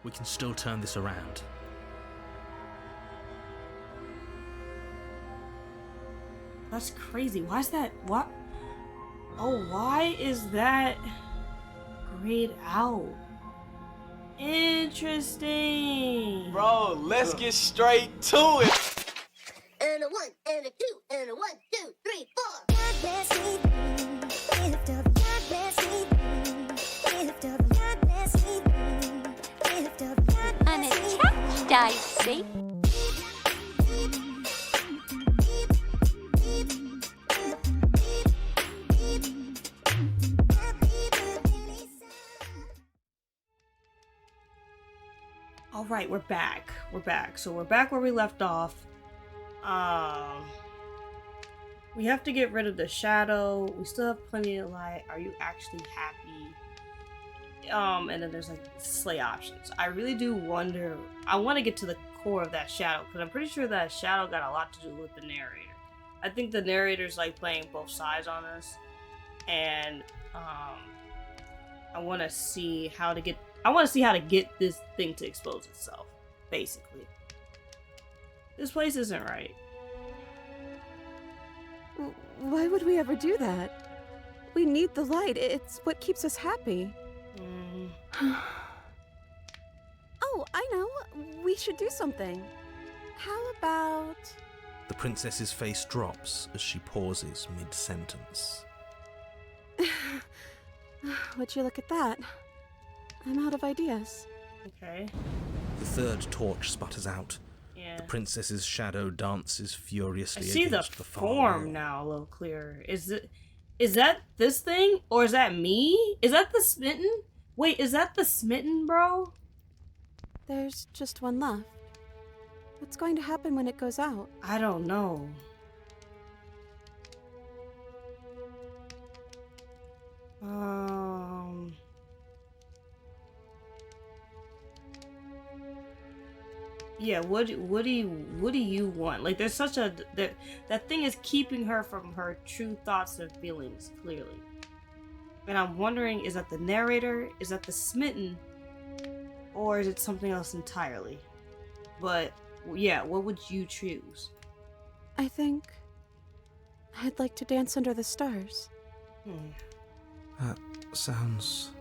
We can still turn this around. That's crazy. Why is that? What? Oh, why is that grayed out? Interesting. Bro, let's get straight to it. And a 1, and a 2, and a 1, 2, 3, 4. An attack dice, see? All right, we're back. We're back. So we're back where we left off. We have to get rid of the shadow. We still have plenty of light. Are you actually happy? And then there's like slay options. I really do wonder. I want to get to the core of that shadow because I'm pretty sure that shadow got a lot to do with the narrator. I think the narrator's like playing both sides on us, and I want to see how to get. I want to see how to get this thing to expose itself. Basically, this place isn't right. Why would we ever do that? We need the light. It's what keeps us happy. Oh, I know. We should do something. How about... The princess's face drops as she pauses mid-sentence. Would you look at that? I'm out of ideas. Okay. The third torch sputters out. Yeah. The princess's shadow dances I furiously see the against the far form wall. now a little clearer. Is that this thing? Or is that me? Is that the smitten? Wait, is that the smitten, bro? There's just one left. What's going to happen when it goes out? I don't know. Yeah, what do you want? Like, there's such a that thing is keeping her from her true thoughts and feelings, clearly. And I'm wondering, is that the narrator? Is that the smitten? Or is it something else entirely? But yeah, what would you choose? I think... I'd like to dance under the stars. That sounds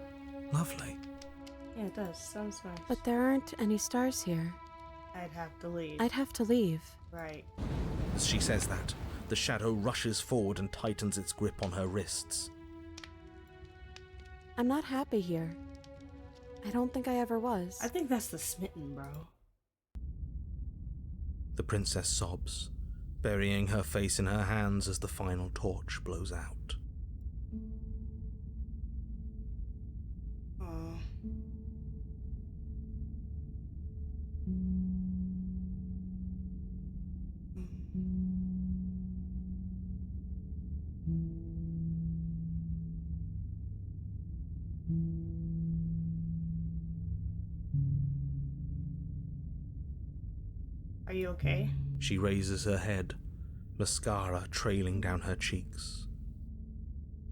lovely. Yeah, it does. Sounds nice. But there aren't any stars here. I'd have to leave. I'd have to leave. Right. As she says that, the shadow rushes forward and tightens its grip on her wrists. I'm not happy here. I don't think I ever was. I think that's the smitten, bro. The princess sobs, burying her face in her hands as the final torch blows out. Oh. Are you okay? She raises her head, mascara trailing down her cheeks.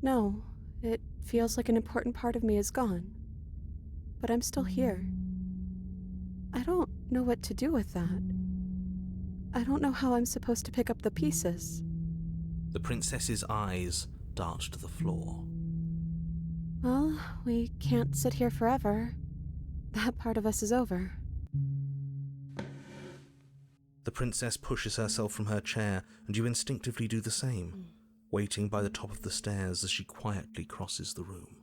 No, it feels like an important part of me is gone. But I'm still here. I don't know what to do with that. I don't know how I'm supposed to pick up the pieces. The princess's eyes dart to the floor. Well, we can't sit here forever. That part of us is over. The princess pushes herself from her chair, and you instinctively do the same, waiting by the top of the stairs as she quietly crosses the room.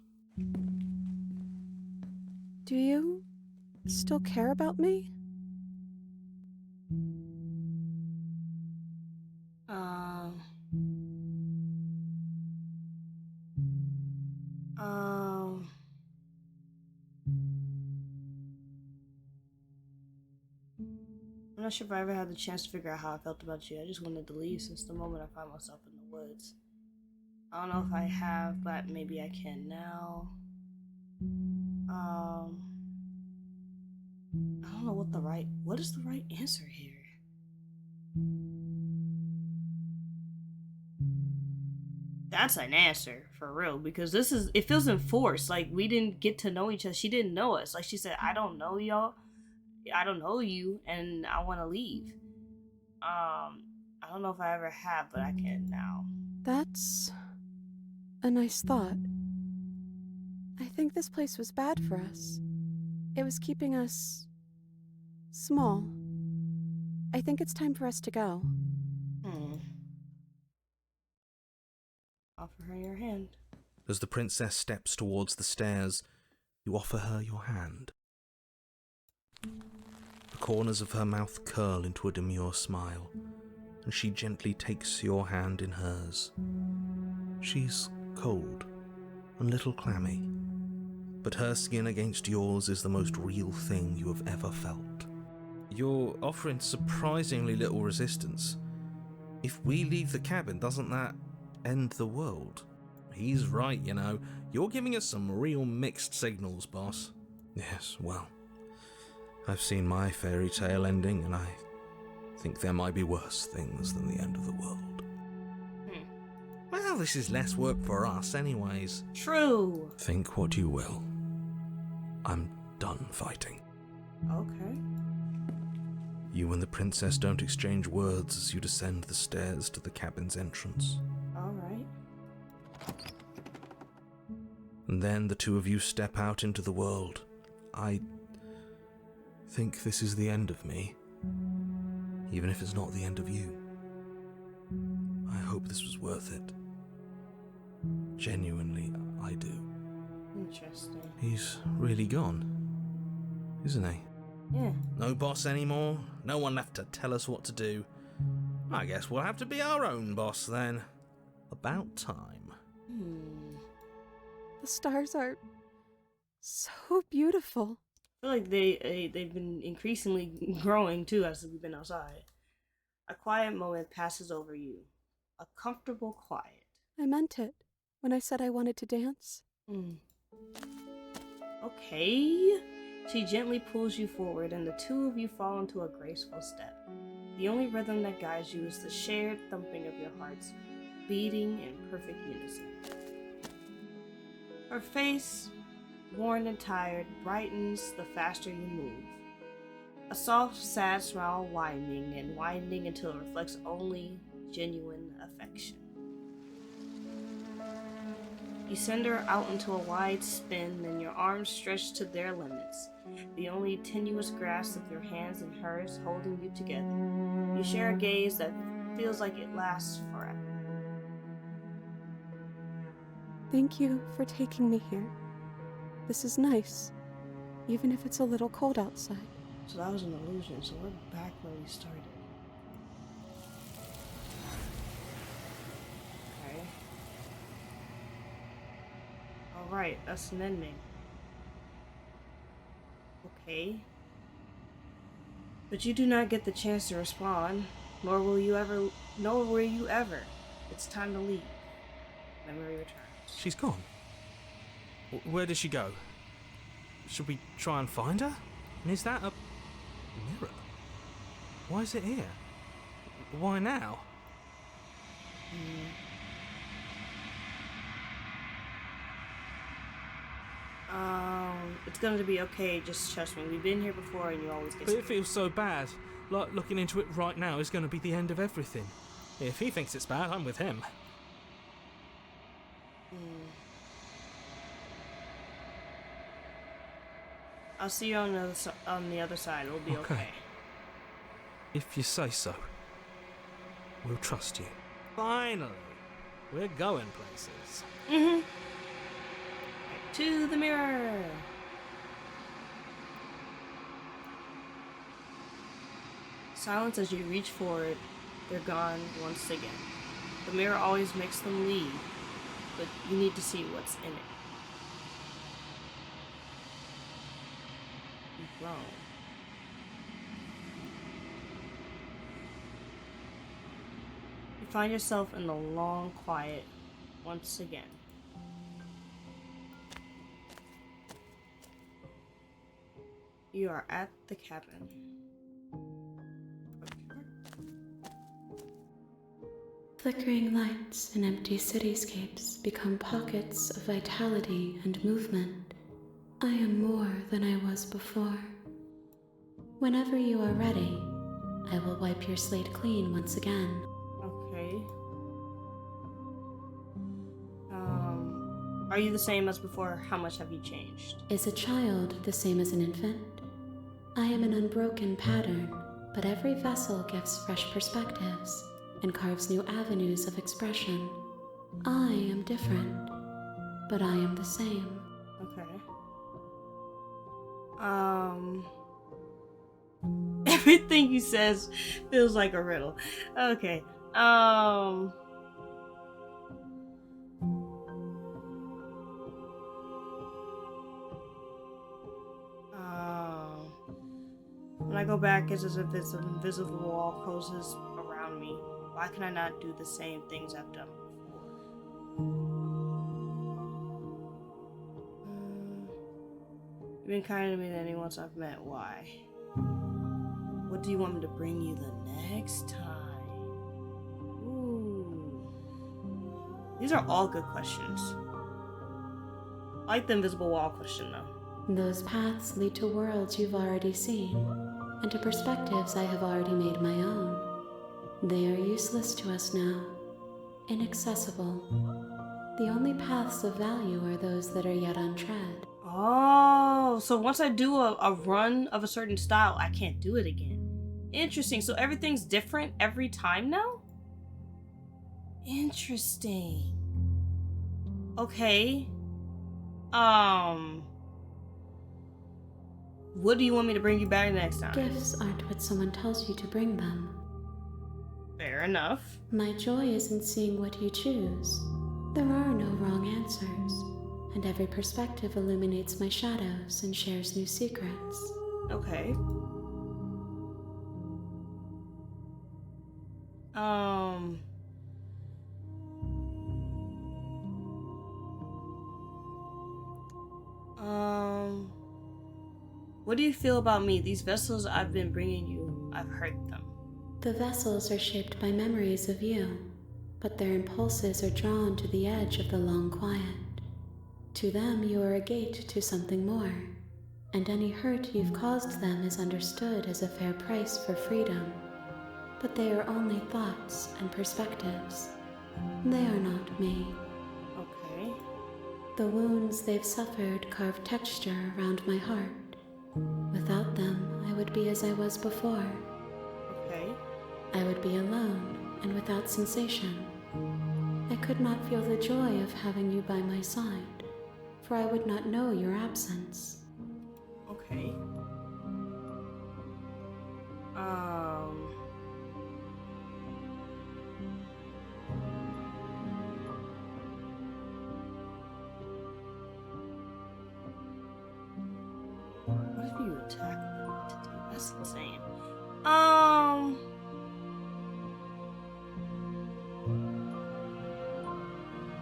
Do you still care about me? I'm not sure if I ever had the chance to figure out how I felt about you. I just wanted to leave since the moment I found myself in the woods. I don't know if I have, but maybe I can now. I don't know what is the right answer here? That's an answer for real, because it feels enforced. Like we didn't get to know each other. She didn't know us. Like she said, I don't know y'all. I don't know you, and I want to leave. I don't know if I ever have, but I can now. That's a nice thought. I think this place was bad for us. It was keeping us small. I think it's time for us to go. Offer her your hand. As the princess steps towards the stairs, you offer her your hand. The corners of her mouth curl into a demure smile, and she gently takes your hand in hers. She's cold and a little clammy, but her skin against yours is the most real thing you have ever felt. You're offering surprisingly little resistance. If we leave the cabin, doesn't that end the world? He's right, you know. You're giving us some real mixed signals, boss. Yes, well, I've seen my fairy tale ending, and I think there might be worse things than the end of the world. Well, this is less work for us anyways. True. Think what you will. I'm done fighting. Okay. You and the princess don't exchange words as you descend the stairs to the cabin's entrance. All right. And then the two of you step out into the world. I think this is the end of me, even if it's not the end of you. I hope this was worth it. Genuinely, I do. Interesting. He's really gone, isn't he? Yeah. No boss anymore, no one left to tell us what to do. I guess we'll have to be our own boss then. About time. The stars are so beautiful. I feel like they've been increasingly growing too as we've been outside. A quiet moment passes over you. A comfortable quiet. I meant it when I said I wanted to dance. Okay. She gently pulls you forward, and the two of you fall into a graceful step. The only rhythm that guides you is the shared thumping of your hearts, beating in perfect unison. Her face, worn and tired, brightens the faster you move. A soft, sad smile winding and winding until it reflects only genuine affection. You send her out into a wide spin, and your arms stretched to their limits, the only tenuous grasp of your hands in hers holding you together. You share a gaze that feels like it lasts forever. Thank you for taking me here. This is nice, even if it's a little cold outside. So that was an illusion, so we're back where we started. Okay. Alright, that's an ending. Okay. But you do not get the chance to respond, nor will you ever. It's time to leave. Memory returns. She's gone. Where did she go? Should we try and find her? And is that a mirror? Why is it here? Why now? It's going to be okay, just trust me. We've been here before and you always get But it scared. feels so bad. Like looking into it right now is going to be the end of everything. If he thinks it's bad, I'm with him. I'll see you on the other side. We'll be okay. If you say so. We'll trust you. Finally, we're going places. To the mirror. Silence as you reach for it. They're gone once again. The mirror always makes them leave, but you need to see what's in it. You've grown. You find yourself in the long quiet once again. You are at the cabin. Flickering lights and empty cityscapes become pockets of vitality and movement. I am more than I was before. Whenever you are ready, I will wipe your slate clean once again. Okay. Are you the same as before? How much have you changed? Is a child the same as an infant? I am an unbroken pattern, but every vessel gives fresh perspectives and carves new avenues of expression. I am different, but I am the same. Okay. Everything he says feels like a riddle. Okay. When I go back, it's as if this invisible wall closes around me. Why can I not do the same things I've done before? You've been kinder to me than anyone I've met. Why? What do you want me to bring you the next time? Ooh. These are all good questions. I like the invisible wall question though. Those paths lead to worlds you've already seen, and to perspectives I have already made my own. They are useless to us now, inaccessible. The only paths of value are those that are yet untread. Oh, so once I do a run of a certain style, I can't do it again. Interesting. So everything's different every time now? Interesting. Okay. What do you want me to bring you back next time? Gifts aren't what someone tells you to bring them. Fair enough. My joy is in seeing what you choose. There are no wrong answers, and every perspective illuminates my shadows and shares new secrets. Okay. What do you feel about me? These vessels I've been bringing you, I've hurt them. The vessels are shaped by memories of you, but their impulses are drawn to the edge of the long quiet. To them, you are a gate to something more, and any hurt you've caused them is understood as a fair price for freedom. But they are only thoughts and perspectives. They are not me. Okay. The wounds they've suffered carve texture around my heart. Without them, I would be as I was before. Okay. I would be alone and without sensation. I could not feel the joy of having you by my side, for I would not know your absence. Okay. What if you attack the entity? That's insane.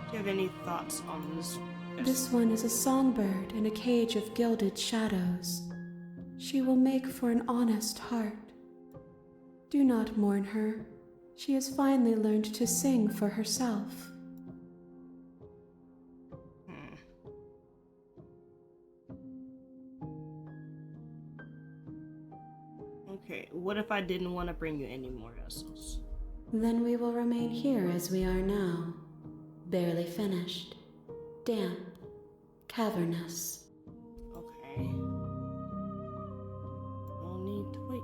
Do you have any thoughts on this? This one is a songbird in a cage of gilded shadows. She will make for an honest heart. Do not mourn her. She has finally learned to sing for herself. Okay, what if I didn't want to bring you any more vessels? Then we will remain here as we are now, barely finished, damp, cavernous. Okay. No need to wait.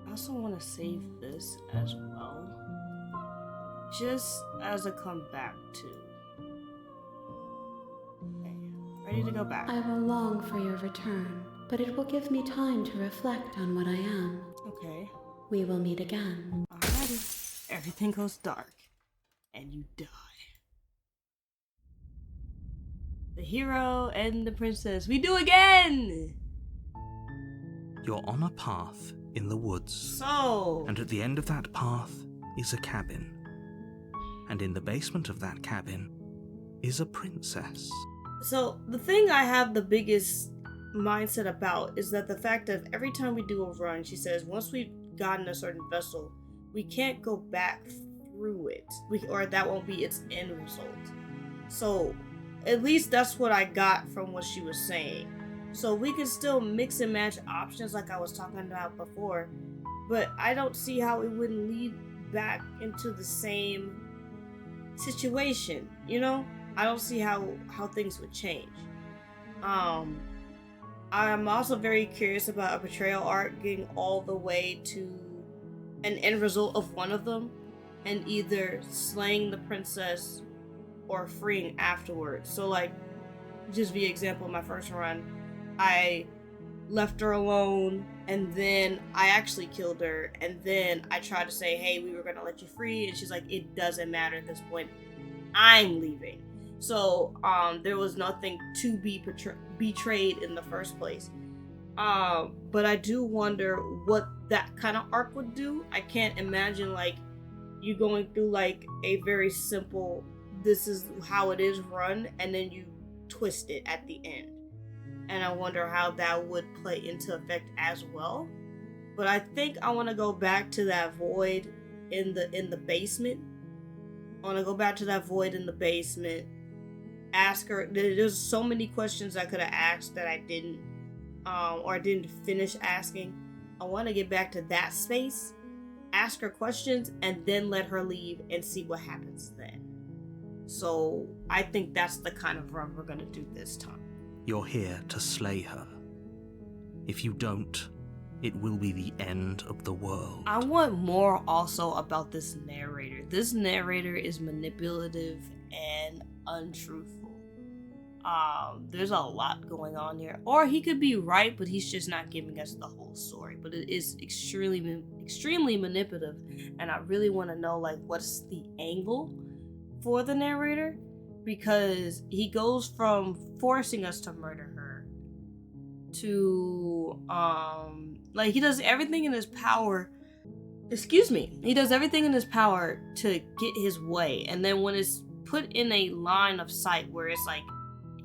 I also want to save this as well. Just as a comeback to. Okay, ready to go back. I will long for your return, but it will give me time to reflect on what I am. Okay. We will meet again. Alrighty. Everything goes dark, and you die. The hero and the princess. We do again! You're on a path in the woods, So. and at the end of that path is a cabin. And in the basement of that cabin is a princess. So the thing I have the biggest mindset about is that the fact that every time we do a run, she says once we've gotten a certain vessel, we can't go back through it. Or that won't be its end result. So at least that's what I got from what she was saying. So we can still mix and match options like I was talking about before, but I don't see how it wouldn't lead back into the same situation, you know? I don't see how things would change. I'm also very curious about a betrayal arc getting all the way to an end result of one of them and either slaying the princess or freeing afterwards. So like, just be example, my first run, I left her alone and then I actually killed her and then I tried to say, hey, we were gonna let you free, and she's like, it doesn't matter at this point, I'm leaving. So there was nothing to be betrayed in the first place. But I do wonder what that kind of arc would do. I can't imagine like you going through like a very simple, this is how it is run, and then you twist it at the end. And I wonder how that would play into effect as well. But I think I want to go back to that void in the basement. I want to go back to that void in the basement. Ask her. There's so many questions I could have asked that I didn't, or I didn't finish asking. I want to get back to that space, ask her questions, and then let her leave and see what happens then. So I think that's the kind of run we're gonna do this time. You're here to slay her. If you don't, it will be the end of the world. I want more also about this narrator. This narrator is manipulative and untruthful. There's a lot going on here. Or he could be right, but he's just not giving us the whole story. But it is extremely manipulative, and I really want to know like what's the angle for the narrator, because he goes from forcing us to murder her to like he does everything in his power. He does everything in his power to get his way, and then when it's put in a line of sight where it's like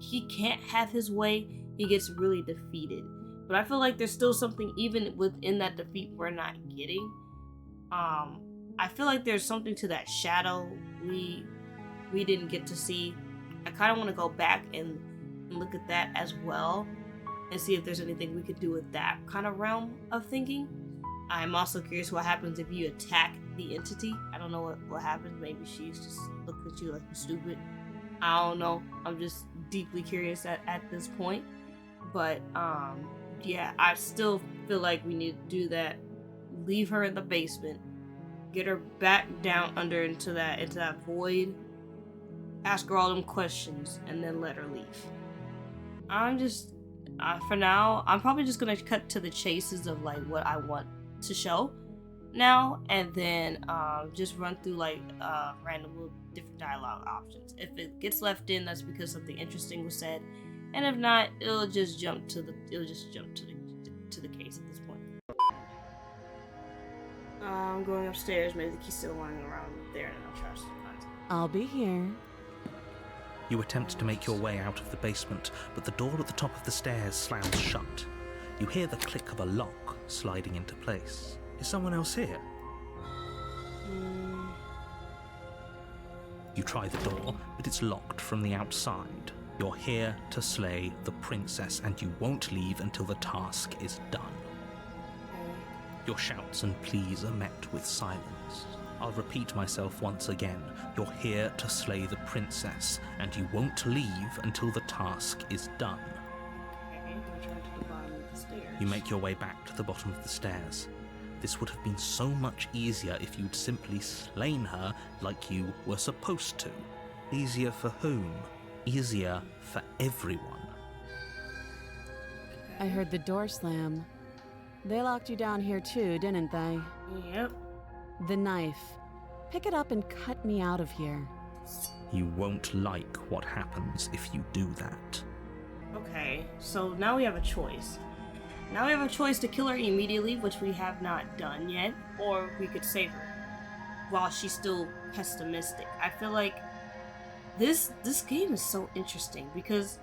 he can't have his way, he gets really defeated. But I feel like there's still something even within that defeat we're not getting. I feel like there's something to that shadow we didn't get to see. I kind of want to go back and look at that as well and see if there's anything we could do with that kind of realm of thinking. I'm also curious what happens if you attack the entity. I don't know what happens. Maybe she's just looking at you like you're stupid. I don't know. I'm just deeply curious at this point. But yeah, I still feel like we need to do that. Leave her in the basement. Get her back down under into that void. Ask her all them questions and then let her leave. For now, I'm probably just gonna cut to the chases of like what I want to show now, and then just run through like random little different dialogue options. If it gets left in, that's because something interesting was said, and if not, it'll just jump to the case at this point. I'm going upstairs. Maybe the key's still lying around there, and I'll try to find it. I'll be here. You attempt to make your way out of the basement, but the door at the top of the stairs slams shut. You hear the click of a lock sliding into place. Is someone else here? You try the door, but it's locked from the outside. You're here to slay the princess, and you won't leave until the task is done. Your shouts and pleas are met with silence. I'll repeat myself once again. You're here to slay the princess, and you won't leave until the task is done. Okay, I'll try to the bottom of the stairs. You make your way back to the bottom of the stairs. This would have been so much easier if you'd simply slain her like you were supposed to. Easier for whom? Easier for everyone. I heard the door slam. They locked you down here too, didn't they? Yep. The knife. Pick it up and cut me out of here. You won't like what happens if you do that. Okay, so now we have a choice. Now we have a choice to kill her immediately, which we have not done yet, or we could save her while she's still pessimistic. I feel like this game is so interesting because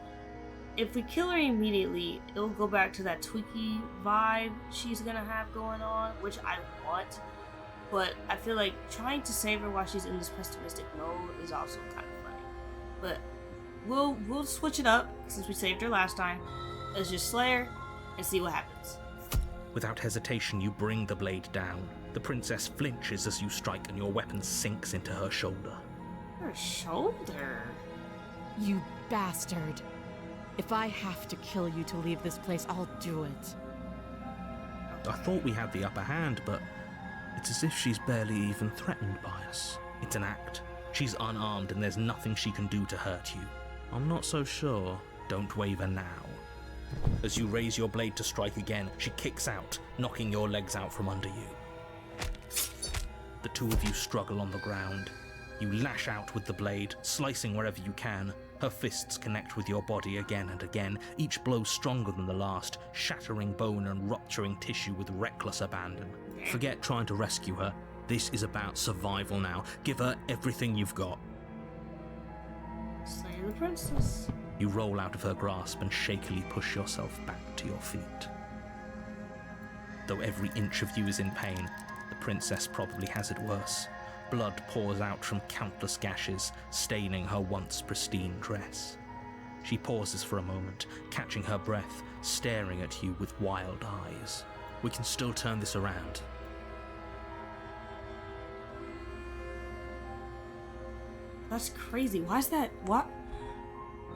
if we kill her immediately, it'll go back to that Twiki vibe she's gonna have going on, which I want. But I feel like trying to save her while she's in this pessimistic mode is also kind of funny. But we'll switch it up since we saved her last time. Let's just slay her and see what happens. Without hesitation, you bring the blade down. The princess flinches as you strike and your weapon sinks into her shoulder. Her shoulder? You bastard. If I have to kill you to leave this place, I'll do it. I thought we had the upper hand, but it's as if she's barely even threatened by us. It's an act. She's unarmed and there's nothing she can do to hurt you. I'm not so sure. Don't waver now. As you raise your blade to strike again, she kicks out, knocking your legs out from under you. The two of you struggle on the ground. You lash out with the blade, slicing wherever you can. Her fists connect with your body again and again, each blow stronger than the last, shattering bone and rupturing tissue with reckless abandon. Forget trying to rescue her. This is about survival now. Give her everything you've got. Slay the princess. You roll out of her grasp and shakily push yourself back to your feet. Though every inch of you is in pain, the princess probably has it worse. Blood pours out from countless gashes, staining her once pristine dress. She pauses for a moment, catching her breath, staring at you with wild eyes. We can still turn this around. That's crazy. Why is that? What?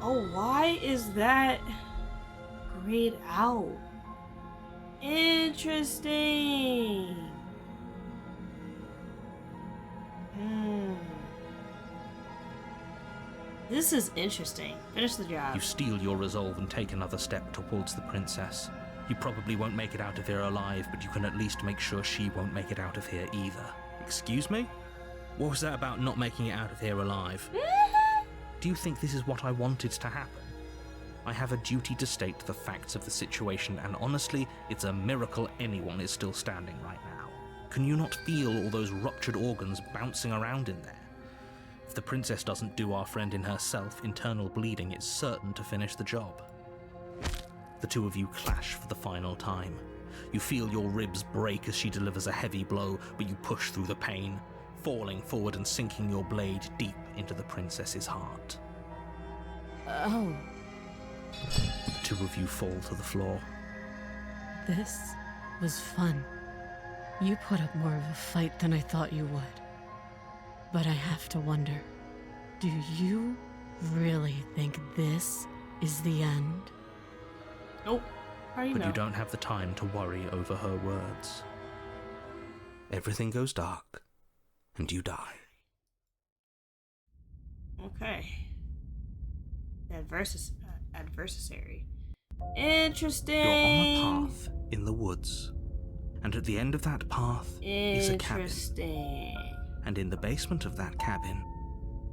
Oh, why is that grayed out? Interesting. This is interesting. Finish the job. You steel your resolve and take another step towards the princess. You probably won't make it out of here alive, but you can at least make sure she won't make it out of here either. Excuse me? What was that about not making it out of here alive? Do you think this is what I wanted to happen? I have a duty to state the facts of the situation, and honestly, it's a miracle anyone is still standing right now. Can you not feel all those ruptured organs bouncing around in there? If the princess doesn't do our friend in herself, internal bleeding is certain to finish the job. The two of you clash for the final time. You feel your ribs break as she delivers a heavy blow, but you push through the pain, falling forward and sinking your blade deep into the princess's heart. Oh. The two of you fall to the floor. This was fun. You put up more of a fight than I thought you would. But I have to wonder, do you really think this is the end? Nope. How do you But know? you don't have the time to worry over her words. Everything goes dark, and you die. Okay. Adversary. Interesting. You're on a path in the woods, and at the end of that path is a cabin. Interesting. And in the basement of that cabin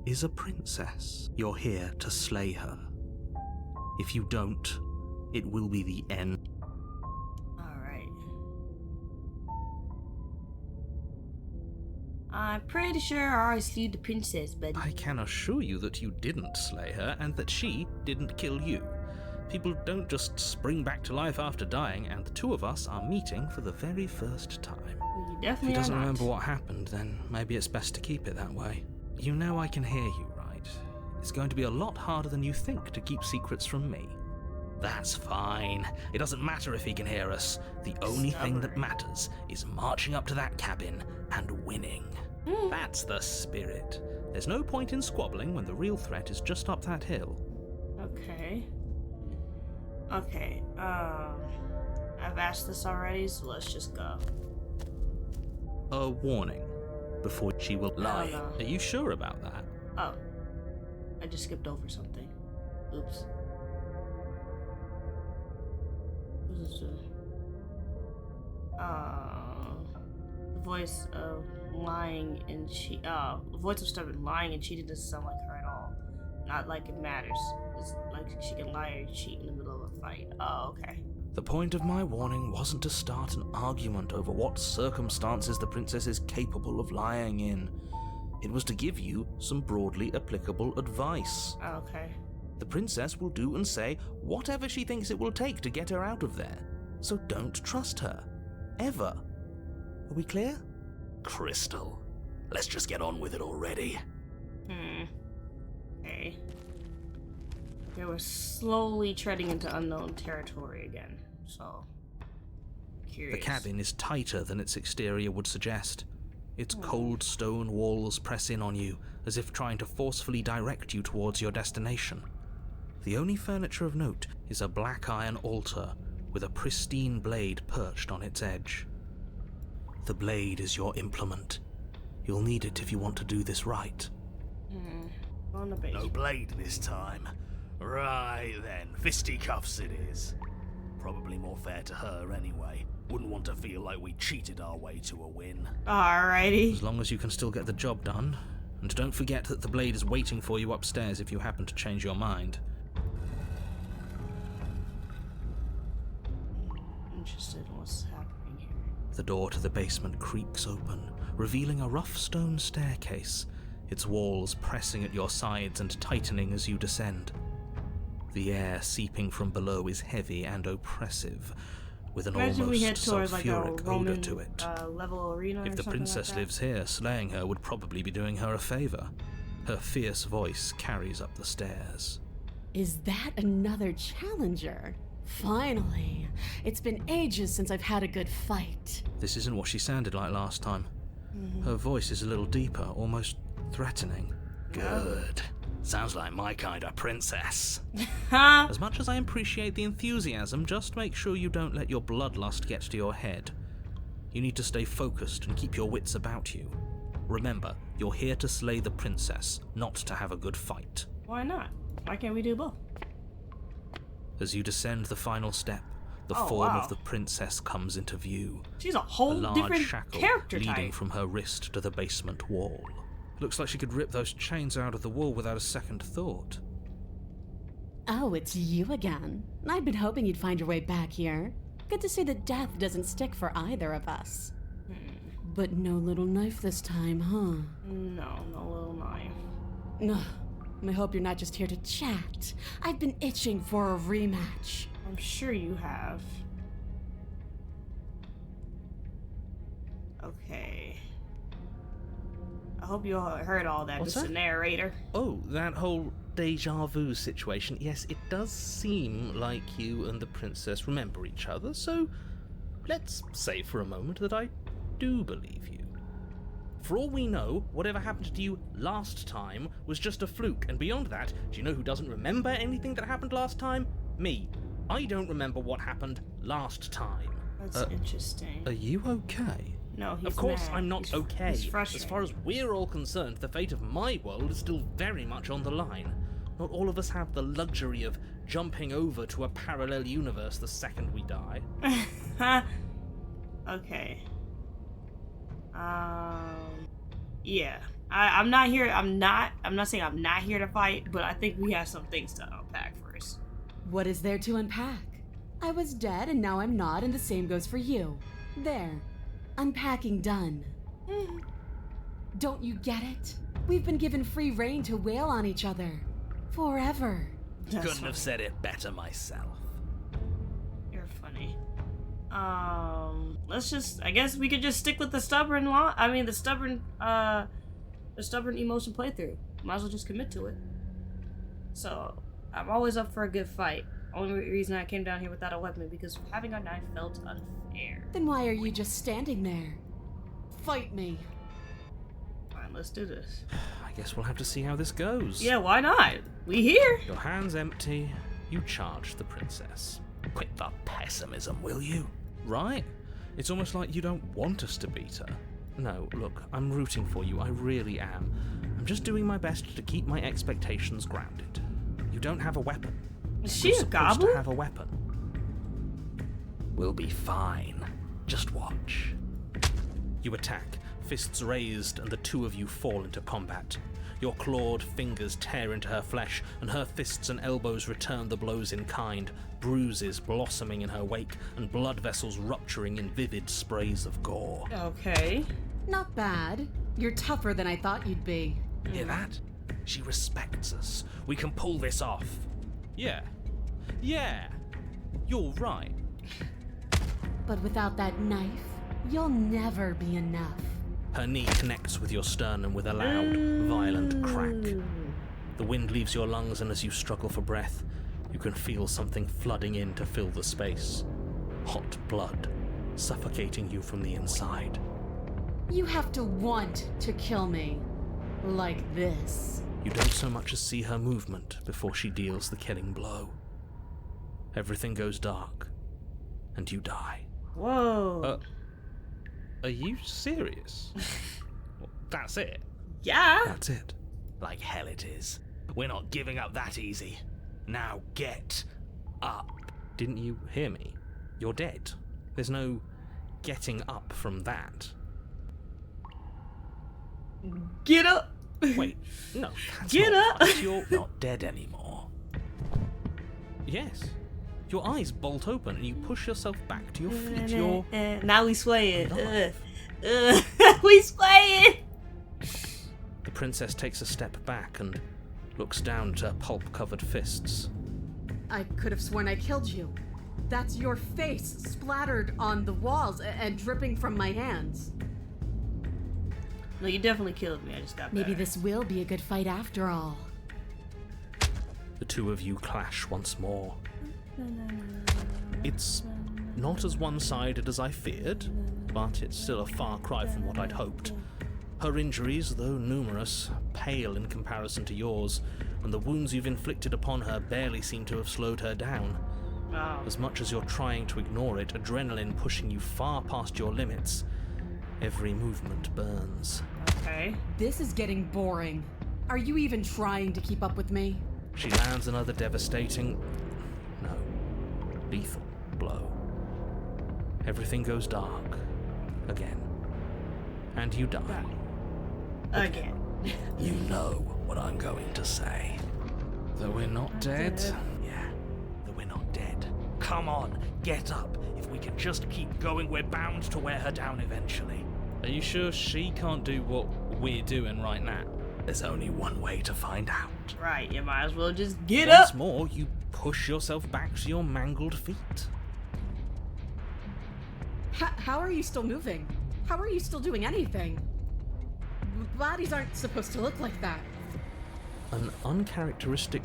is a princess. You're here to slay her. If you don't, it will be the end. Alright. I'm pretty sure I already slew the princess, but I can assure you that you didn't slay her and that she didn't kill you. People don't just spring back to life after dying, and the two of us are meeting for the very first time. you If definitely he doesn't are not. remember what happened, then maybe it's best to keep it that way. You know I can hear you, right? It's going to be a lot harder than you think to keep secrets from me. That's fine. It doesn't matter if he can hear us. The only thing that matters is marching up to that cabin and winning. That's the spirit. There's no point in squabbling when the real threat is just up that hill. Okay. Okay, I've asked this already, so let's just go. A warning before she will lie. no. Are you sure about that? Oh. I just skipped over something. Oops. What is this? The voice of lying and the voice of stubborn lying and cheating doesn't sound like her at all. Not like it matters. It's like she can lie or cheat in the middle of a fight. Oh, okay. The point of my warning wasn't to start an argument over what circumstances the princess is capable of lying in. It was to give you some broadly applicable advice. Oh, okay. The princess will do and say whatever she thinks it will take to get her out of there. So don't trust her. Ever. Are we clear? Crystal, let's just get on with it already. Okay. They were slowly treading into unknown territory again, so... curious. The cabin is tighter than its exterior would suggest. Its cold stone walls press in on you, as if trying to forcefully direct you towards your destination. The only furniture of note is a black iron altar with a pristine blade perched on its edge. The blade is your implement. You'll need it if you want to do this right. On the base. No blade this time. Right then, fisticuffs it is. Probably more fair to her anyway. Wouldn't want to feel like we cheated our way to a win. Alrighty. As long as you can still get the job done. And don't forget that the blade is waiting for you upstairs if you happen to change your mind. Interested in what's happening here. The door to the basement creaks open, revealing a rough stone staircase, its walls pressing at your sides and tightening as you descend. The air seeping from below is heavy and oppressive, with an Imagine we head almost towards like a sulfuric Roman odor to it. level arena If or the something princess like that. lives here, slaying her would probably be doing her a favor. Her fierce voice carries up the stairs. Is that another challenger? Finally. It's been ages since I've had a good fight. This isn't what she sounded like last time. Her voice is a little deeper, almost threatening. Good. Sounds like my kind of princess. As much as I appreciate the enthusiasm, just make sure you don't let your bloodlust get to your head. You need to stay focused and keep your wits about you. Remember, you're here to slay the princess, not to have a good fight. Why not? Why can't we do both? As you descend the final step, the Oh, form wow. of the princess comes into view. She's a A whole large different shackle character leading type. from her wrist to the basement wall. Looks like she could rip those chains out of the wall without a second thought. Oh, it's you again. I'd been hoping you'd find your way back here. Good to see that death doesn't stick for either of us. But no little knife this time, huh? No, no little knife. No. I hope you're not just here to chat. I've been itching for a rematch. I'm sure you have. Okay. I hope you all heard all that. What's Just that? a narrator. Oh, that whole deja vu situation. Yes, it does seem like you and the princess remember each other, so let's say for a moment that I do believe you. For all we know, whatever happened to you last time was just a fluke, and beyond that, do you know who doesn't remember anything that happened last time? Me. I don't remember what happened last time. That's interesting. Are you okay? No, he's Of course mad. I'm not He's- okay. He's As frustrated. far as we're all concerned, the fate of my world is still very much on the line. Not all of us have the luxury of jumping over to a parallel universe the second we die. Okay. Yeah. I'm not here. I'm not saying I'm not here to fight, but I think we have some things to unpack first. What is there to unpack? I was dead and now I'm not, and the same goes for you. There. Unpacking done. Don't you get it? We've been given free rein to wail on each other. Forever. That's Couldn't funny. have said it better myself. You're funny. Let's just. I guess we could just stick with the stubborn the stubborn emotion playthrough. Might as well just commit to it. So, I'm always up for a good fight. Only reason I came down here without a weapon because having a knife felt unfair. Then why are you just standing there? Fight me. Fine, let's do this. I guess we'll have to see how this goes. Yeah, why not? We here. Your hands empty, you charge the princess. Quit the pessimism, will you? Right? It's almost like you don't want us to beat her. No, look, I'm rooting for you, I really am. I'm just doing my best to keep my expectations grounded. You don't have a weapon. Is she You're a supposed goblin? to have a weapon. We'll be fine. Just watch. You attack, fists raised, and the two of you fall into combat. Your clawed fingers tear into her flesh, and her fists and elbows return the blows in kind, bruises blossoming in her wake, and blood vessels rupturing in vivid sprays of gore. Okay. Not bad. You're tougher than I thought you'd be. Hear that? She respects us. We can pull this off. Yeah. Yeah. You're right. But without that knife, you'll never be enough. Her knee connects with your sternum with a loud, violent crack. The wind leaves your lungs, and as you struggle for breath, you can feel something flooding in to fill the space. Hot blood, suffocating you from the inside. You have to want to kill me. Like this. You don't so much as see her movement before she deals the killing blow. Everything goes dark, and you die. Whoa. Are you serious? Well, that's it. Yeah. That's it. Like hell it is. We're not giving up that easy. Now get up. Didn't you hear me? You're dead. There's no getting up from that. Get up. Wait, no. That's Get not up. right. You're Not dead anymore. Yes. Your eyes bolt open and you push yourself back to your feet. You're Now we swaying. alive. We swaying. The princess takes a step back and looks down at her pulp-covered fists. I could have sworn I killed you. That's your face splattered on the walls and dripping from my hands. No, you definitely killed me. I just got Maybe better. this will be a good fight after all. The two of you clash once more. It's not as one-sided as I feared, but it's still a far cry from what I'd hoped. Her injuries, though numerous, pale in comparison to yours, and the wounds you've inflicted upon her barely seem to have slowed her down. Wow. As much as you're trying to ignore it, adrenaline pushing you far past your limits, every movement burns. Okay. This is getting boring. Are you even trying to keep up with me? She lands another devastating, no, lethal blow. Everything goes dark. Again. And you die. Again. You know what I'm going to say. That we're not dead? Yeah, that we're not dead. Come on, get up. If we can just keep going, we're bound to wear her down eventually. Are you sure she can't do what we're doing right now? There's only one way to find out. Right. You might as well just get Once up. more, you push yourself back to your mangled feet. How are you still moving? How are you still doing anything? Bodies aren't supposed to look like that. An uncharacteristic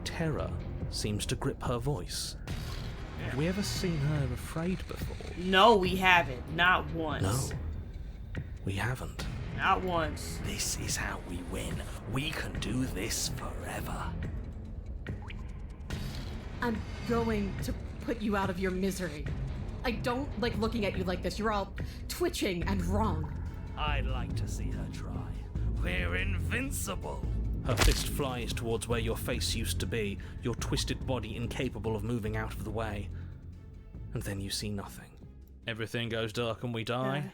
terror seems to grip her voice. Have we ever seen her afraid before? No, we haven't. Not once. No, we haven't. Not once. This is how we win. We can do this forever. I'm going to put you out of your misery. I don't like looking at you like this. You're all twitching and wrong. I'd like to see her try. We're invincible. Her fist flies towards where your face used to be, your twisted body incapable of moving out of the way. And then you see nothing. Everything goes dark and we die?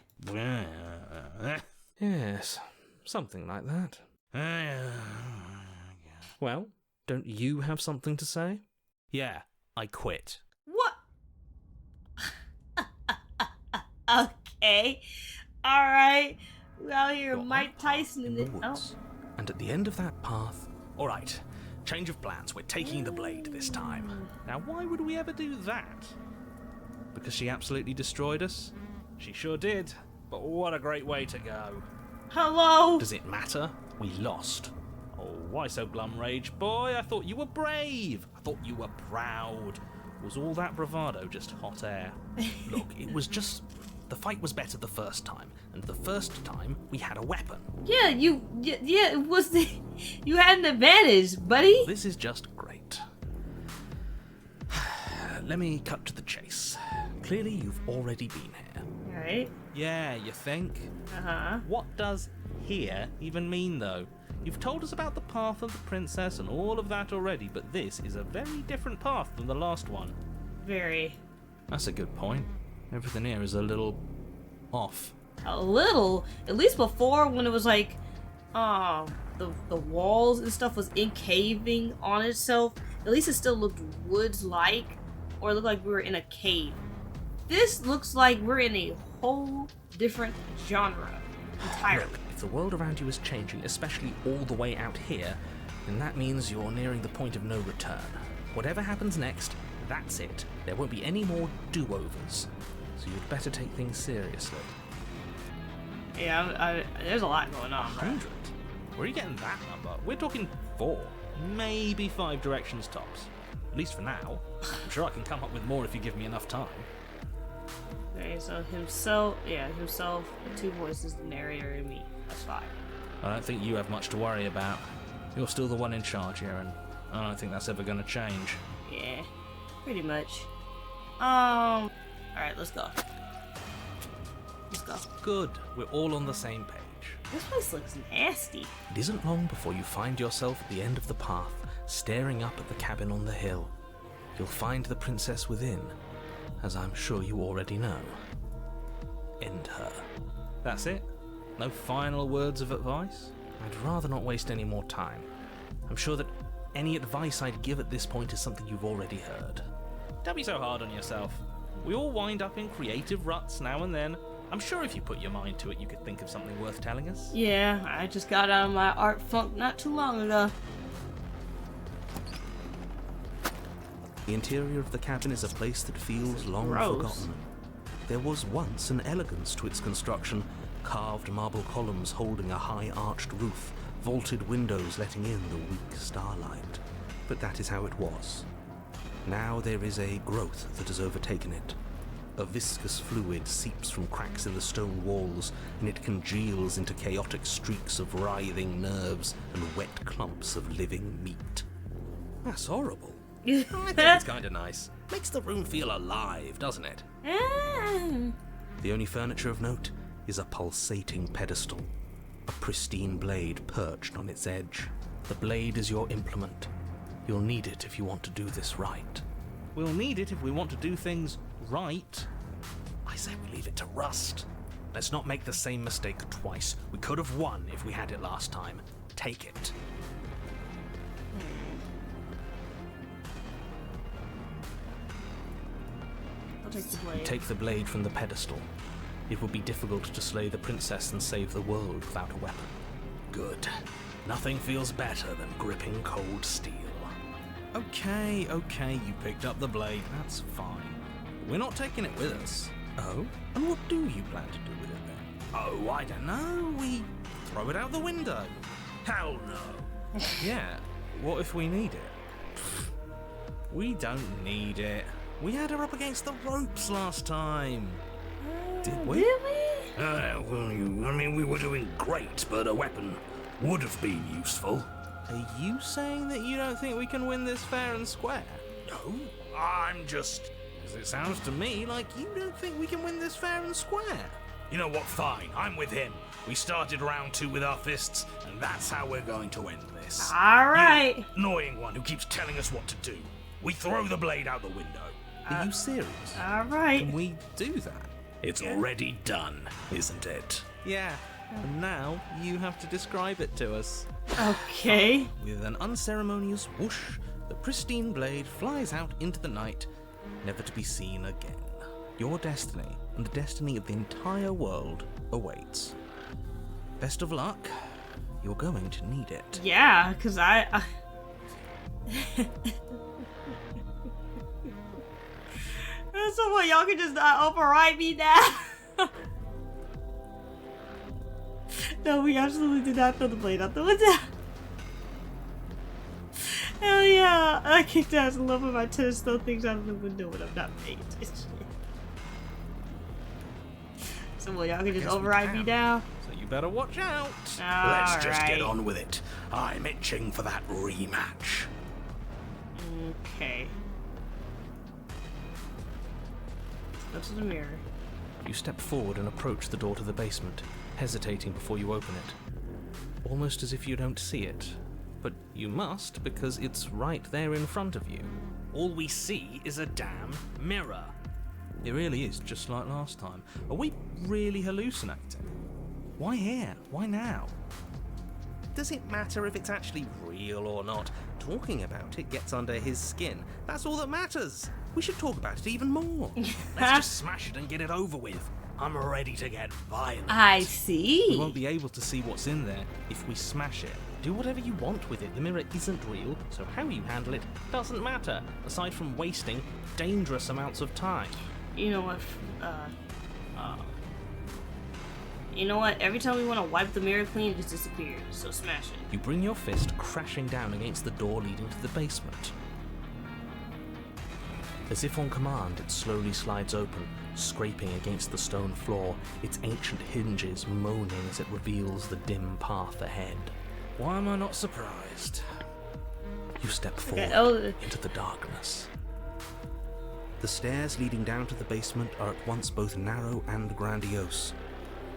Yes, something like that. Well, don't you have something to say? Yeah, I quit. What? Okay. All right. We out here, You're Mike on a Tyson path in the it. Oh. woods, and at the end of that path, All right, change of plans. We're taking the blade this time. Now, why would we ever do that? Because she absolutely destroyed us? She sure did. But what a great way to go. Hello. does it matter? We lost. Oh, why so glum, Rage Boy? I thought you were brave. I thought you were proud. Was all that bravado just hot air? Look, it was just... The fight was better the first time, and the first time we had a weapon. Yeah, yeah, it was the. You had an advantage, buddy. This is just great. Let me cut to the chase. Clearly, you've already been here. All right. Yeah, you think? Uh-huh. What does here even mean, though? You've told us about the path of the princess and all of that already, but this is a very different path than the last one. Very. That's a good point. Everything here is a little off. A little. At least before, when it was like, the walls and stuff was encaving on itself. At least it still looked woods-like, or it looked like we were in a cave. This looks like we're in a whole different genre entirely. Look, if the world around you is changing, especially all the way out here, And that means you're nearing the point of no return. Whatever happens next, that's it. There won't be any more do-overs. So you'd better take things seriously. Yeah, there's a lot going on, bro. 100? Where are you getting that number? We're talking 4, maybe 5 directions tops. At least for now. I'm sure I can come up with more if you give me enough time. Okay, so himself, the 2 voices, the narrator, and me. That's 5. I don't think you have much to worry about. You're still the one in charge here, and I don't think that's ever going to change. Yeah, pretty much. Alright, let's go. Let's go. Good. We're all on the same page. This place looks nasty. It isn't long before you find yourself at the end of the path, staring up at the cabin on the hill. You'll find the princess within, as I'm sure you already know. End her. That's it? No final words of advice? I'd rather not waste any more time. I'm sure that any advice I'd give at this point is something you've already heard. Don't be so hard on yourself. We all wind up in creative ruts now and then. I'm sure if you put your mind to it, you could think of something worth telling us. Yeah, I just got out of my art funk not too long ago. The interior of the cabin is a place that feels long Gross. forgotten. There was once an elegance to its construction, carved marble columns holding a high arched roof, vaulted windows letting in the weak starlight. But that is how it was. Now there is a growth that has overtaken it. A viscous fluid seeps from cracks in the stone walls, and it congeals into chaotic streaks of writhing nerves and wet clumps of living meat. That's horrible. I think it's kind of nice. Makes the room feel alive, doesn't it? The only furniture of note is a pulsating pedestal, a pristine blade perched on its edge. The blade is your implement. You'll need it if you want to do this right. We'll need it if we want to do things right. I say we leave it to rust. Let's not make the same mistake twice. We could have won if we had it last time. Take it. I'll take the blade. Take the blade from the pedestal. It would be difficult to slay the princess and save the world without a weapon. Good. Nothing feels better than gripping cold steel. Okay, you picked up the blade, that's fine. We're not taking it with us. Oh? And what do you plan to do with it then? Oh, I don't know. We Throw it out the window. Hell no. Yeah, what if we need it? We don't need it. We had her up against the ropes last time. Did we? Did we? We were doing great, but a weapon would have been useful. Are you saying that you don't think we can win this fair and square? No, I'm just... Because it sounds to me like you don't think we can win this fair and square. You know what, fine, I'm with him. We started round 2 with our fists, and that's how we're going to end this. Alright. You annoying one who keeps telling us what to do. We throw the blade out the window. Are you serious? Alright. Can we do that? It's already done, isn't it? Yeah. And now you have to describe it to us. Okay. With an unceremonious whoosh, the pristine blade flies out into the night, never to be seen again. Your destiny, and the destiny of the entire world, awaits. Best of luck. You're going to need it. Yeah, because I So what, y'all can just override me now? No, we absolutely did not throw the blade out the window. Hell yeah! I kicked ass in love with my tennis, throw things out of the window when I'm not paying attention. So what, y'all can just override me now? So you better watch out. Let's just get Alright. on with it. I'm itching for that rematch. Okay. Let's go to the mirror. You step forward and approach the door to the basement, hesitating before you open it. Almost as if you don't see it. But you must, because it's right there in front of you. All we see is a damn mirror. It really is just like last time. Are we really hallucinating? Why here? Why now? Does it matter if it's actually real or not? Talking about it gets under his skin. That's all that matters. We should talk about it even more. Let's just smash it and get it over with. I'm ready to get violent. I We see. won't be able to see what's in there if we smash it. Do whatever you want with it. The mirror isn't real, so how you handle it doesn't matter, aside from wasting dangerous amounts of time. You know what? You know what? Every time we want to wipe the mirror clean, it just disappears. So smash it. You bring your fist crashing down against the door leading to the basement. As if on command, it slowly slides open, scraping against the stone floor, its ancient hinges moaning as it reveals the dim path ahead. Why am I not surprised? You step forward into the darkness. The stairs leading down to the basement are at once both narrow and grandiose.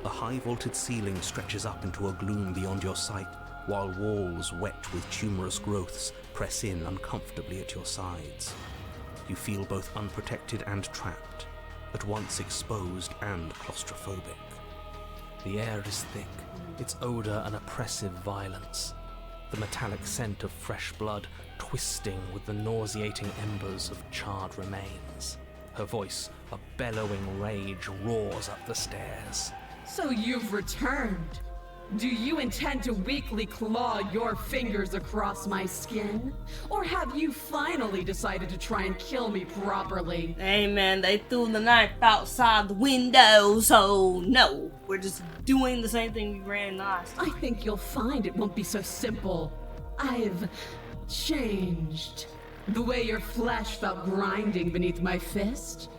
The high-vaulted ceiling stretches up into a gloom beyond your sight, while walls wet with tumorous growths press in uncomfortably at your sides. You feel both unprotected and trapped, at once exposed and claustrophobic. The air is thick, its odor an oppressive violence, the metallic scent of fresh blood twisting with the nauseating embers of charred remains. Her voice, a bellowing rage, roars up the stairs. So you've returned. Do you intend to weakly claw your fingers across my skin? Or have you finally decided to try and kill me properly? Hey man, they threw the knife outside the window, so no. We're just doing the same thing we ran last time. I think you'll find it won't be so simple. I've changed. The way your flesh felt grinding beneath my fist,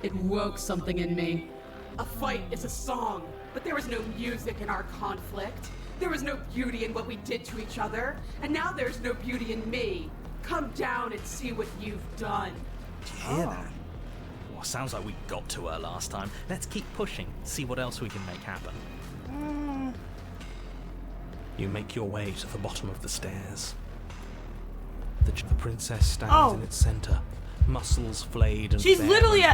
it woke something in me. A fight is a song, but there was no music in our conflict. There was no beauty in what we did to each other, and now there's no beauty in me. Come down and see what you've done. Do you hear that? Well, sounds like we got to her last time. Let's keep pushing, see what else we can make happen. You make your way to the bottom of the stairs. The princess stands in its center, muscles flayed and she's literally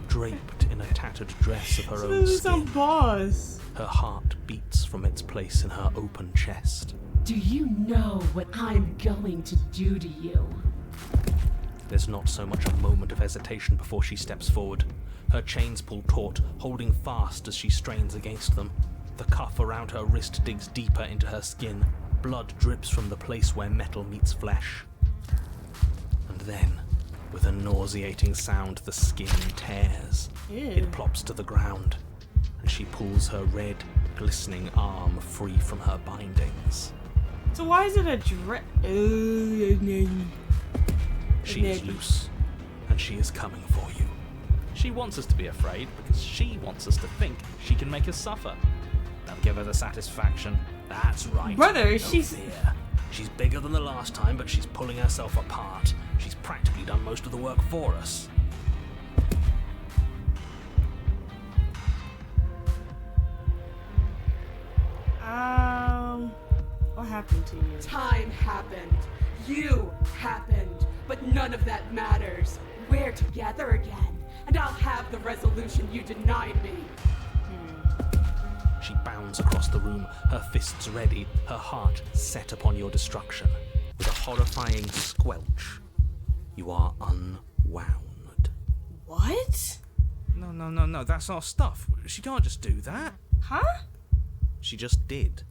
draped in a tattered dress of her own skin. Her heart beats from its place in her open chest. Do you know what I'm going to do to you? There's not so much a moment of hesitation before she steps forward. Her chains pull taut, holding fast as she strains against them. The cuff around her wrist digs deeper into her skin. Blood drips from the place where metal meets flesh. And then, with a nauseating sound, the skin tears. Ew. It plops to the ground, and she pulls her red, glistening arm free from her bindings. So why is it a dress? She is loose, and she is coming for you. She wants us to be afraid because she wants us to think she can make us suffer. Don't give her the satisfaction. That's right. Brother, no she's... fear. She's bigger than the last time, but she's pulling herself apart. She's practically done most of the work for us. What happened to you? Time happened. You happened. But none of that matters. We're together again, and I'll have the resolution you denied me. She bounds across the room, her fists ready, her heart set upon your destruction. With a horrifying squelch, you are unwound. What? No, that's our stuff. She can't just do that. Huh? She just did.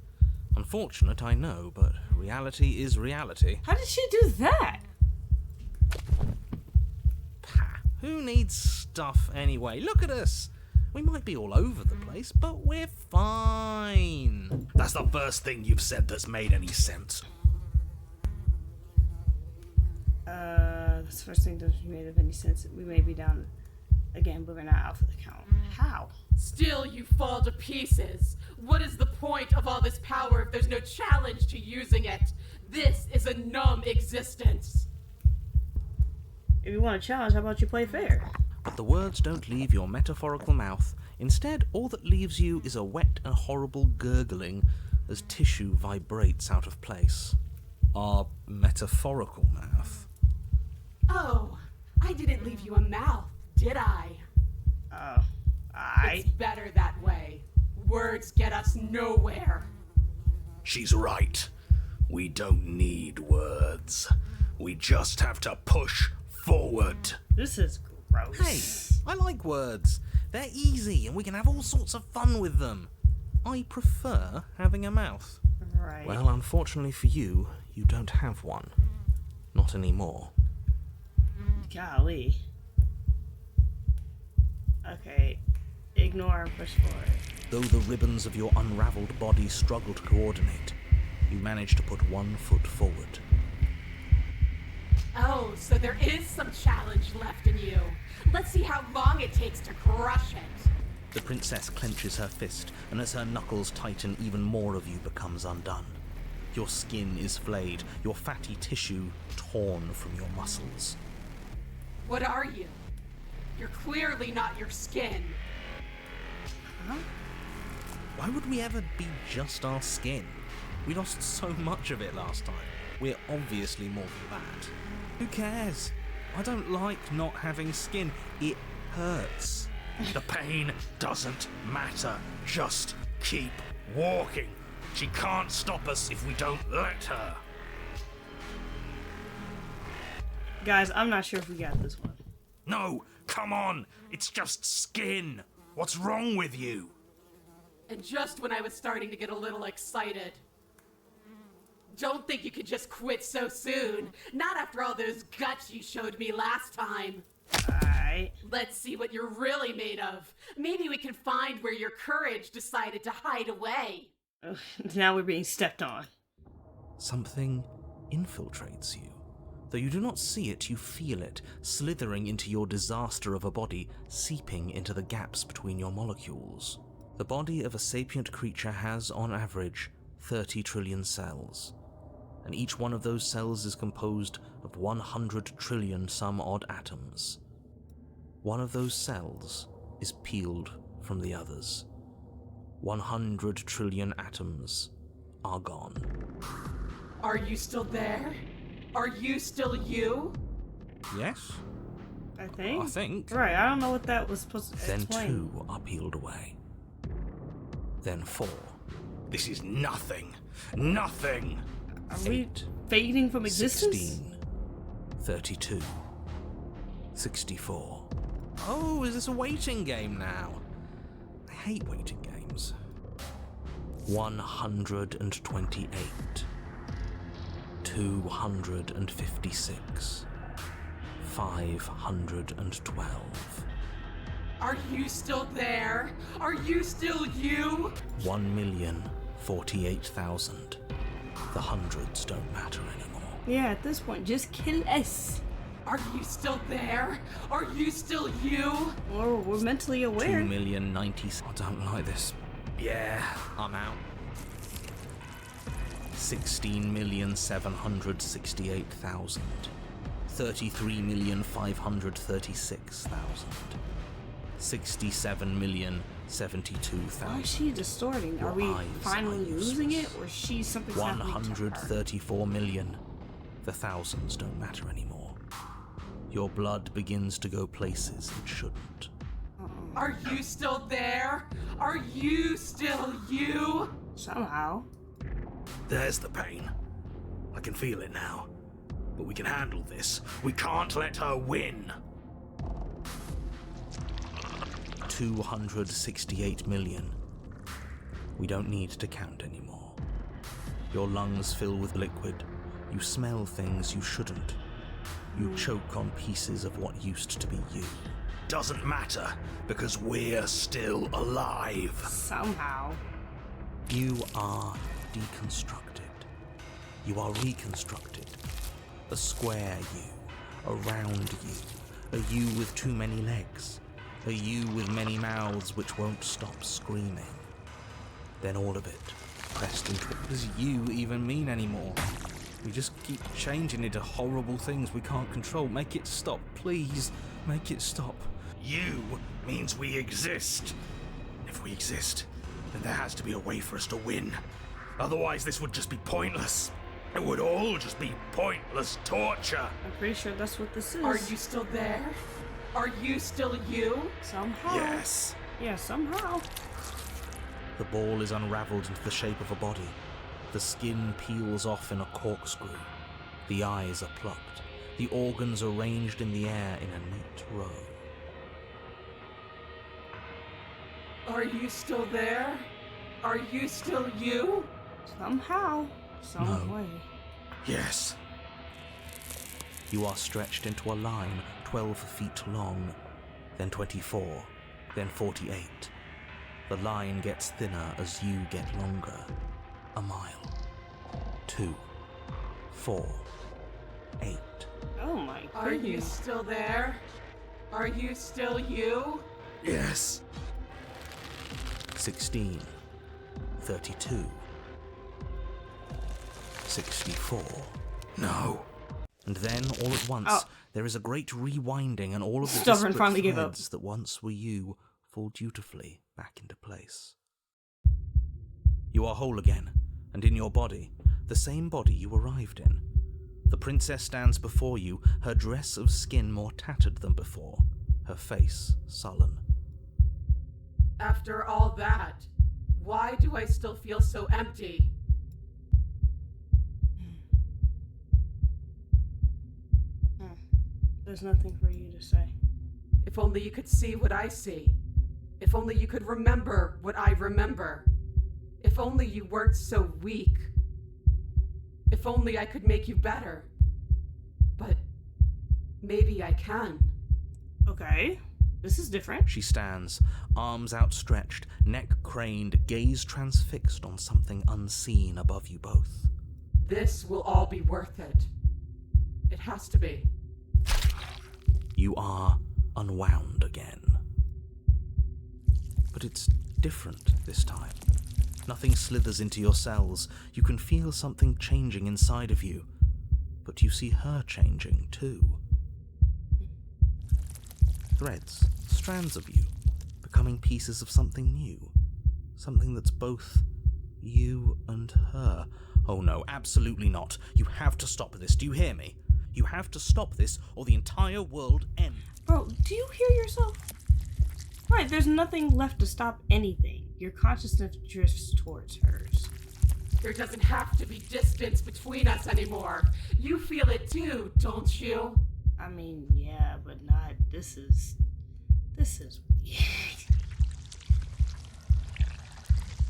Unfortunate, I know, but reality is reality. How did she do that? Pah, who needs stuff anyway? Look at us. We might be all over the place, but we're fine. That's the first thing you've said that's made any sense. That's the first thing that made of any sense. We may be down again, but we're not out for the count. How? Still you fall to pieces. What is the point of all this power if there's no challenge to using it? This is a numb existence. If you want a challenge, how about you play fair? But the words don't leave your metaphorical mouth. Instead, all that leaves you is a wet and horrible gurgling as tissue vibrates out of place. Our metaphorical mouth. Oh, I didn't leave you a mouth, did I? Oh. It's better that way. Words get us nowhere. She's right. We don't need words. We just have to push forward. This is gross. Hey, I like words. They're easy and we can have all sorts of fun with them. I prefer having a mouth. Right. Well, unfortunately for you, you don't have one. Not anymore. Golly. Okay. Ignore and push forward. Though the ribbons of your unraveled body struggle to coordinate, you manage to put 1 foot forward. Oh, so there is some challenge left in you. Let's see how long it takes to crush it. The princess clenches her fist, and as her knuckles tighten, even more of you becomes undone. Your skin is flayed, your fatty tissue torn from your muscles. What are you? You're clearly not your skin. Huh? Why would we ever be just our skin? We lost so much of it last time. We're obviously more than that. Who cares? I don't like not having skin. It hurts. The pain doesn't matter. Just keep walking. She can't stop us if we don't let her. Guys, I'm not sure if we got this one. No, come on. It's just skin. What's wrong with you? And just when I was starting to get a little excited. Don't think you could just quit so soon. Not after all those guts you showed me last time. Alright. Let's see what you're really made of. Maybe we can find where your courage decided to hide away. Now we're being stepped on. Something infiltrates you. Though you do not see it, you feel it, slithering into your disaster of a body, seeping into the gaps between your molecules. The body of a sapient creature has, on average, 30 trillion cells. And each one of those cells is composed of 100 trillion some odd atoms. One of those cells is peeled from the others. 100 trillion atoms are gone. Are you still there? Are you still you? Yes? I think. I think. Right, I don't know what that was supposed to Then explain. 2 are peeled away. Then 4. This is nothing. Nothing. Are we 8. fading from existence? 16. 32. 64. Oh, is this a waiting game now? I hate waiting games. 128. 256. 512. Are you still there? Are you still you? 1,048,000. The hundreds don't matter anymore. Yeah, at this point, just kill us. Are you still there? Are you still you? Or we're mentally aware. 2,090,000. I don't like this. Yeah, I'm out. 16,768,000. 33,536,000. 67,072,000. Why is she distorting? Your Are we eyes finally are losing it, useless. or she's something's happening to her? 134 million. The thousands don't matter anymore. Your blood begins to go places it shouldn't. Are you still there? Are you still you? Somehow. There's the pain. I can feel it now. But we can handle this. We can't let her win. 268 million. We don't need to count anymore. Your lungs fill with liquid. You smell things you shouldn't. You choke on pieces of what used to be you. Doesn't matter, because we're still alive. Somehow. You are deconstructed. You are reconstructed. A square you, a round you, a you with too many legs, a you with many mouths which won't stop screaming. Then all of it pressed into it. What does you even mean anymore? We just keep changing into horrible things we can't control. Make it stop, please. Make it stop. You means we exist. If we exist, then there has to be a way for us to win. Otherwise, this would just be pointless. It would all just be pointless torture. I'm pretty sure that's what this is. Are you still there? Are you still you? Somehow. Yes. Yeah, somehow. The ball is unraveled into the shape of a body. The skin peels off in a corkscrew. The eyes are plucked. The organs arranged in the air in a neat row. Are you still there? Are you still you? Somehow, some No. way. Yes. You are stretched into a line 12 feet long, then 24, then 48. The line gets thinner as you get longer. A mile. 2, 4, 8. Oh my goodness. Are you still there? Are you still you? Yes. 16, 32, 64. No. And then, all at once, Oh. there is a great rewinding, and all of the Stubborn disparate finally gave up. threads that once were you fall dutifully back into place. You are whole again, and in your body, the same body you arrived in. The princess stands before you, her dress of skin more tattered than before, her face sullen. After all that, why do I still feel so empty? There's nothing for you to say. If only you could see what I see. If only you could remember what I remember. If only you weren't so weak. If only I could make you better. But maybe I can. Okay. This is different. She stands, arms outstretched, neck craned, gaze transfixed on something unseen above you both. This will all be worth it. It has to be. You are unwound again. But it's different this time. Nothing slithers into your cells. You can feel something changing inside of you. But you see her changing too. Threads, strands of you, becoming pieces of something new. Something that's both you and her. Oh no, absolutely not. You have to stop this. Do you hear me? You have to stop this, or the entire world ends. Bro, do you hear yourself? Right, there's nothing left to stop anything. Your consciousness drifts towards hers. There doesn't have to be distance between us anymore. You feel it too, don't you? I mean, yeah, but not. This is weird.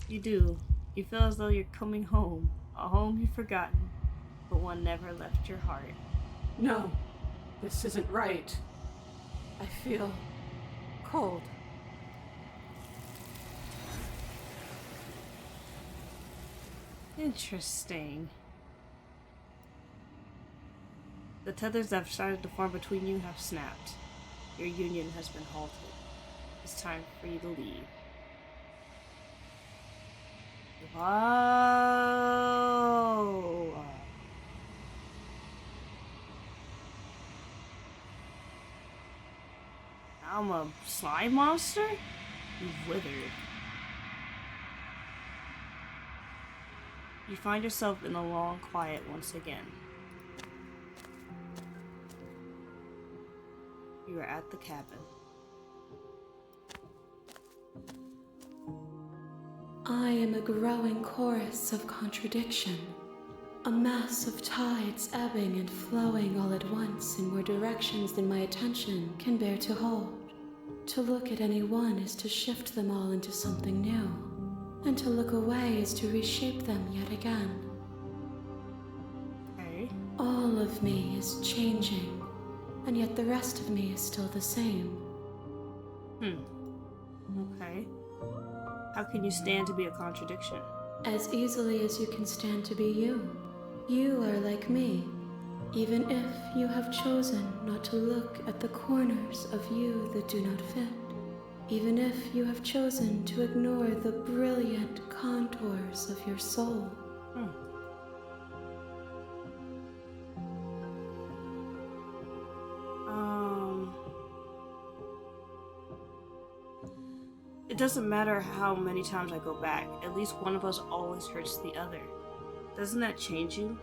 You do. You feel as though you're coming home. A home you've forgotten, but one never left your heart. No, this isn't right. I feel cold. Interesting. The tethers that have started to form between you have snapped. Your union has been halted. It's time for you to leave. Whoa! I'm a slime monster? You've withered. You find yourself in the long quiet once again. You are at the cabin. I am a growing chorus of contradiction, a mass of tides ebbing and flowing all at once in more directions than my attention can bear to hold. To look at any one is to shift them all into something new, and to look away is to reshape them yet again. Okay. All of me is changing, and yet the rest of me is still the same. Okay. How can you stand to be a contradiction? As easily as you can stand to be you. You are like me, even if you have chosen not to look at the corners of you that do not fit. Even if you have chosen to ignore the brilliant contours of your soul. It doesn't matter how many times I go back. At least one of us always hurts the other. Doesn't that change you?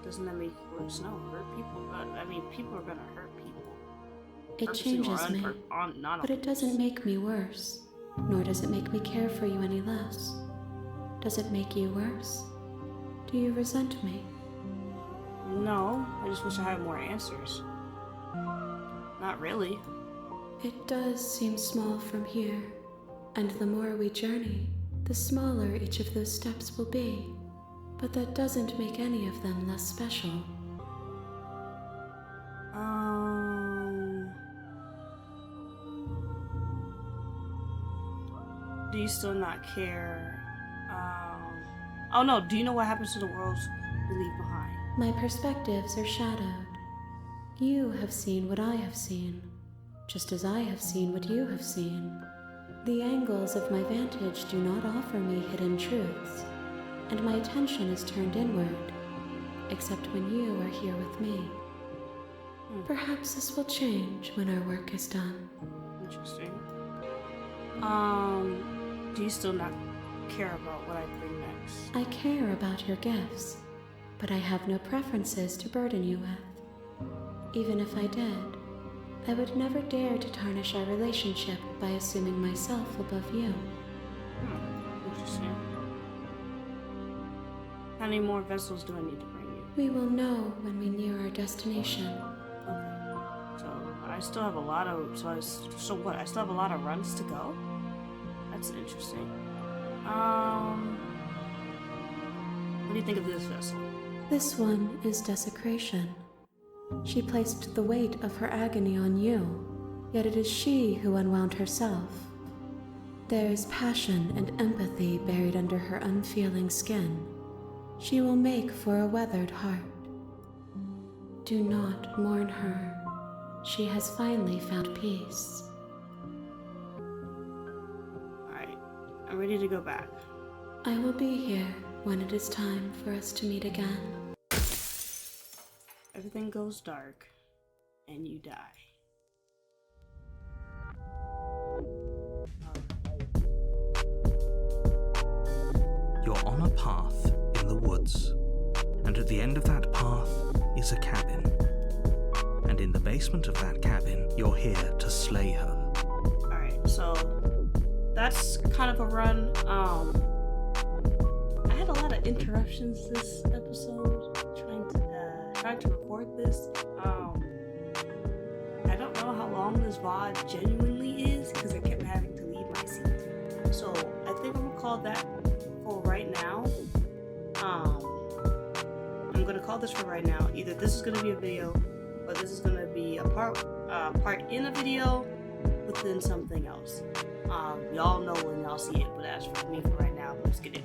Doesn't that make you worse? No, hurt people. I mean, people are gonna hurt people. It Purposely or changes me, not but it doesn't make me worse. Nor does it make me care for you any less. Does it make you worse? Do you resent me? No, I just wish I had more answers. Not really. It does seem small from here, and the more we journey, the smaller each of those steps will be. but that doesn't make any of them less special. Do you still not care? Oh no, do you know what happens to the worlds we leave behind? My perspectives are shadowed. You have seen what I have seen, just as I have seen what you have seen. The angles of my vantage do not offer me hidden truths, and my attention is turned inward, except when you are here with me. Perhaps this will change when our work is done. Interesting. Do you still not care about what I bring next? I care about your gifts, but I have no preferences to burden you with. Even if I did, I would never dare to tarnish our relationship by assuming myself above you. Interesting. How many more vessels do I need to bring you? We will know when we near our destination. Okay. So I still have a lot of so what? I still have a lot of runs to go? That's interesting. What do you think of this vessel? This one is desecration. She placed the weight of her agony on you, yet it is she who unwound herself. There is passion and empathy buried under her unfeeling skin. She will make for a weathered heart. Do not mourn her. She has finally found peace. Alright, I'm ready to go back. I will be here when it is time for us to meet again. Everything goes dark, and you die. You're on a path in the woods, and at the end of that path is a cabin. And in the basement of that cabin, you're here to slay her. Alright, so that's kind of a run. I had a lot of interruptions this episode trying to record this. I don't know how long this VOD genuinely is because I kept having to leave my seat. So I think I'm gonna call that for right now. I'm gonna call this for right now. Either this is gonna be a video, or this is gonna be a part in a video within something else. Y'all know when y'all see it, but as for me for right now, let's get it.